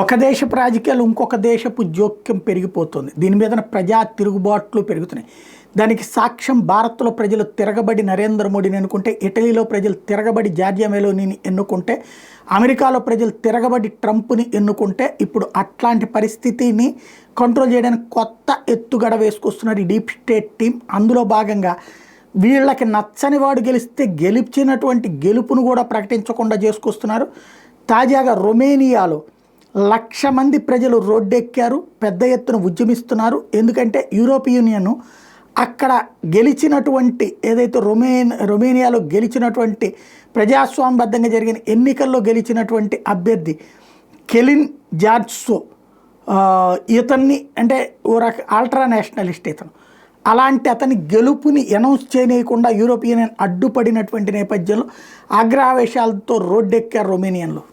ఒక దేశపు రాజకీయాలు ఇంకొక దేశపు జోక్యం పెరిగిపోతుంది. దీని మీద ప్రజా తిరుగుబాట్లు పెరుగుతున్నాయి. దానికి సాక్ష్యం భారత్లో ప్రజలు తిరగబడి నరేంద్ర మోడీని ఎన్నుకుంటే, ఇటలీలో ప్రజలు తిరగబడి జార్జియా మెలోనీని ఎన్నుకుంటే, అమెరికాలో ప్రజలు తిరగబడి ట్రంప్ని ఎన్నుకుంటే, ఇప్పుడు అట్లాంటి పరిస్థితిని కంట్రోల్ చేయడానికి కొత్త ఎత్తుగడ వేసుకొస్తున్నారు ఈ డీప్ స్టేట్ టీం. అందులో భాగంగా వీళ్ళకి నచ్చని వాడు గెలిస్తే గెలిచినటువంటి గెలుపును కూడా ప్రకటించకుండా చేసుకొస్తున్నారు. తాజాగా రొమేనియాలో 1,00,000 మంది ప్రజలు రోడ్డెక్కారు, పెద్ద ఎత్తున ఉద్యమిస్తున్నారు. ఎందుకంటే యూరోపియన్ యూనియన్ అక్కడ గెలిచినటువంటి ఏదైతే రొమేనియాలో గెలిచినటువంటి ప్రజాస్వామ్యబద్ధంగా జరిగిన ఎన్నికల్లో గెలిచినటువంటి అభ్యర్థి కెలిన్ జార్జ్సో, ఇతన్ని అంటే ఓ అల్ట్రా నేషనలిస్ట్ ఇతను, అలాంటి అతని గెలుపుని అనౌన్స్ చేయకుండా యూరోపియన్ యూనియన్ అడ్డుపడినటువంటి నేపథ్యంలో ఆగ్రహావేశాలతో రోడ్డెక్కారు రొమేనియన్లో.